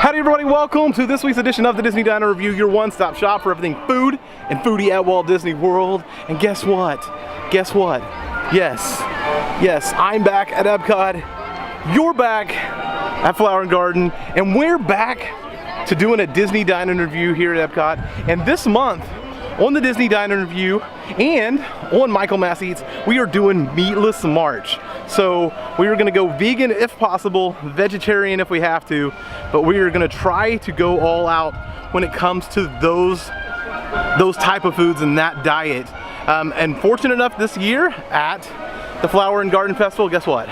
Howdy everybody, welcome to this week's edition of the Disney Diner Review, your one-stop shop for everything food and foodie at Walt Disney World. And guess what? Guess what? Yes, I'm back at Epcot. You're back at Flower and Garden, and we're back to doing a Disney Diner Review here at Epcot. And this month, on the Disney Diner Review and on Michael Mass Eats, we are doing Meatless March. So we are gonna go vegan if possible, vegetarian if we have to, but we are gonna try to go all out when it comes to those type of foods and that diet. And fortunate enough this year at the Flower and Garden Festival, guess what?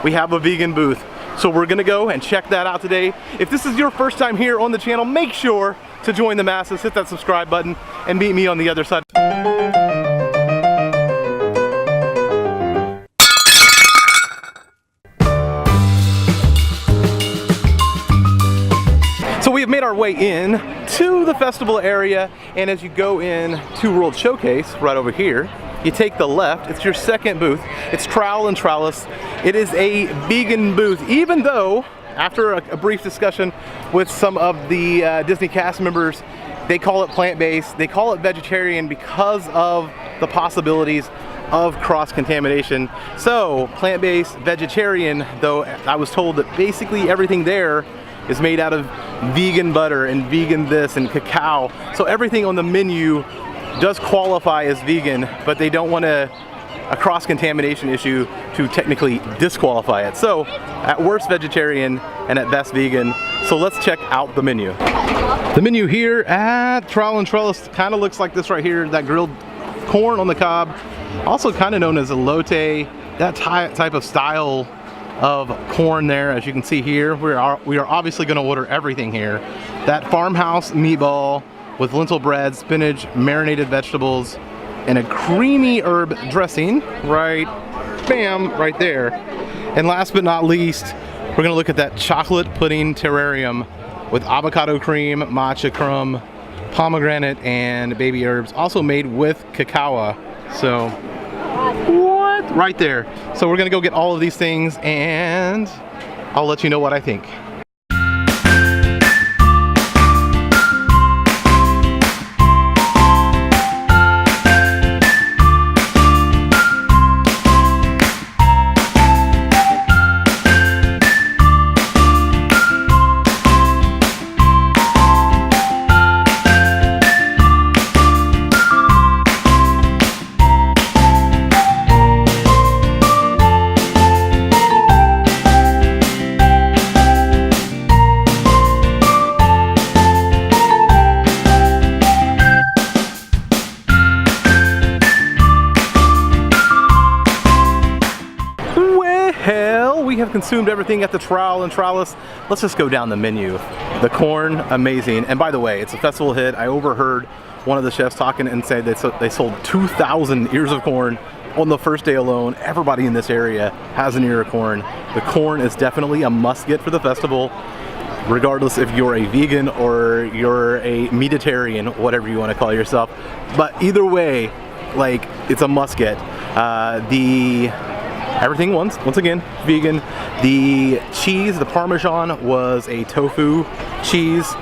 We have a vegan booth. So we're gonna go and check that out today. If this is your first time here on the channel, make sure to join the masses, hit that subscribe button, and meet me on the other side. So we have made our way in to the festival area, and as you go in to World Showcase, right over here, you take the left, it's your second booth. It's Trowel and Trellis. It is a vegan booth, even though after a brief discussion with some of the Disney cast members, they call it plant-based, they call it vegetarian because of the possibilities of cross-contamination. So plant-based, vegetarian, though I was told that basically everything there is made out of vegan butter and vegan this and cacao. So everything on the menu does qualify as vegan, but they don't want a cross-contamination issue to technically disqualify it. So at worst vegetarian and at best vegan. So let's check out the menu. The menu here at Trowel and Trellis kind of looks like this right here, that grilled corn on the cob, also kind of known as elote, that type of style of corn there. As you can see here, we are obviously going to order everything here. That farmhouse meatball with lentil bread, spinach, marinated vegetables, and a creamy herb dressing, right, bam, right there. And last but not least, we're gonna look at that chocolate pudding terrarium with avocado cream, matcha crumb, pomegranate, and baby herbs, also made with cacao. So, what? Right there. So we're gonna go get all of these things and I'll let you know what I think. We have consumed everything at the Trowel and Trellis. Let's just go down the menu. The corn, amazing. And by the way, it's a festival hit. I overheard one of the chefs talking and said they sold 2,000 ears of corn on the first day alone. Everybody in this area has an ear of corn. The corn is definitely a must get for the festival, regardless if you're a vegan or you're a meatitarian, whatever you want to call yourself. But either way, like, it's a must get. Everything once again, vegan. The cheese, the Parmesan, was a tofu cheese.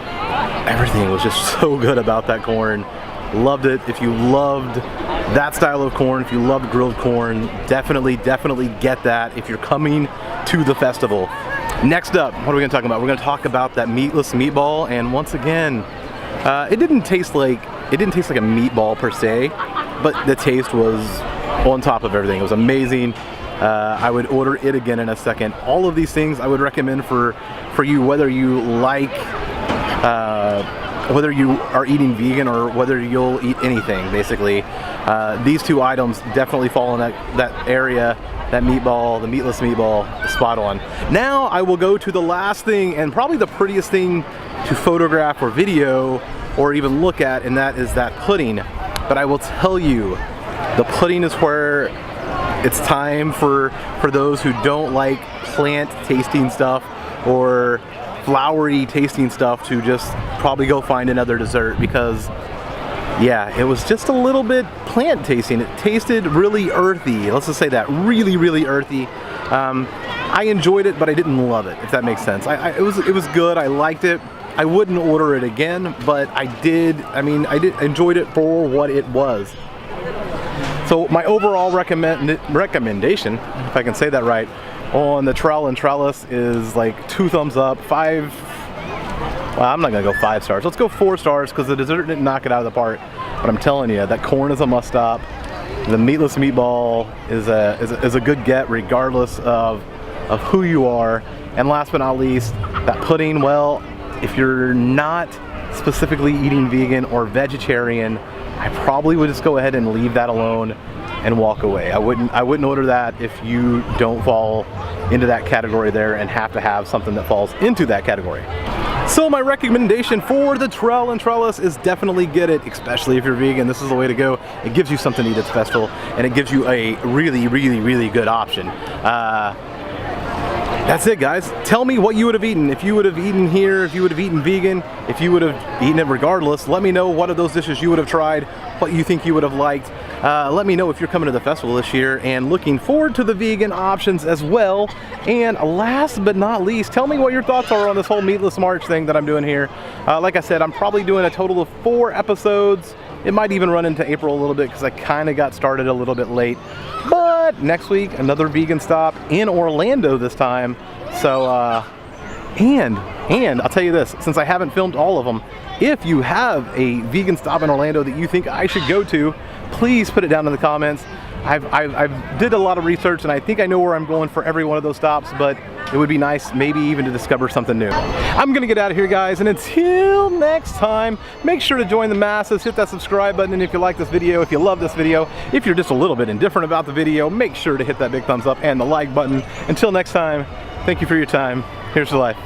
Everything was just so good about that corn. Loved it. If you loved that style of corn, if you loved grilled corn, definitely get that if you're coming to the festival. Next up, what are we gonna talk about? We're gonna talk about that meatless meatball, and once again, it didn't taste like a meatball per se, but the taste was on top of everything. It was amazing. I would order it again in a second. All of these things I would recommend for you, whether you like, whether you are eating vegan or whether you'll eat anything, basically. These two items definitely fall in that area. That meatball, the meatless meatball, spot on. Now I will go to the last thing, and probably the prettiest thing to photograph or video or even look at, and that is that pudding. But I will tell you, the pudding is where it's time for those who don't like plant tasting stuff or flowery tasting stuff to just probably go find another dessert, because yeah, it was just a little bit plant tasting. It tasted really earthy. Let's just say that, really earthy. I enjoyed it, but I didn't love it, if that makes sense. It was good. I liked it. I wouldn't order it again, but I did enjoyed it for what it was. So my overall recommendation, if I can say that right, on the Trowel and Trellis is like 2 thumbs up, 5. Well, I'm not gonna go 5 stars. Let's go 4 stars because the dessert didn't knock it out of the park. But I'm telling you, that corn is a must stop. The meatless meatball is a good get regardless of who you are. And last but not least, that pudding. Well, if you're not specifically eating vegan or vegetarian, I probably would just go ahead and leave that alone and walk away. I wouldn't order that if you don't fall into that category there and have to have something that falls into that category. So my recommendation for the Trowel and Trellis is definitely get it, especially if you're vegan. This is the way to go. It gives you something to eat at the festival, and it gives you a really, really, really good option. That's it, guys. Tell me what you would have eaten. If you would have eaten here, if you would have eaten vegan, if you would have eaten it regardless, let me know what of those dishes you would have tried, what you think you would have liked. Let me know if you're coming to the festival this year and looking forward to the vegan options as well. And last but not least, tell me what your thoughts are on this whole Meatless March thing that I'm doing here. Like I said, I'm probably doing a total of 4 episodes. It might even run into April a little bit because I kind of got started a little bit late. But next week, another vegan stop in Orlando this time. So, and I'll tell you this, since I haven't filmed all of them, if you have a vegan stop in Orlando that you think I should go to, please put it down in the comments. I've did a lot of research and I think I know where I'm going for every one of those stops, but it would be nice maybe even to discover something new. I'm gonna get out of here, guys, and until next time, make sure to join the masses, hit that subscribe button, and if you like this video, if you love this video, if you're just a little bit indifferent about the video, make sure to hit that big thumbs up and the like button. Until next time, thank you for your time. Here's to life.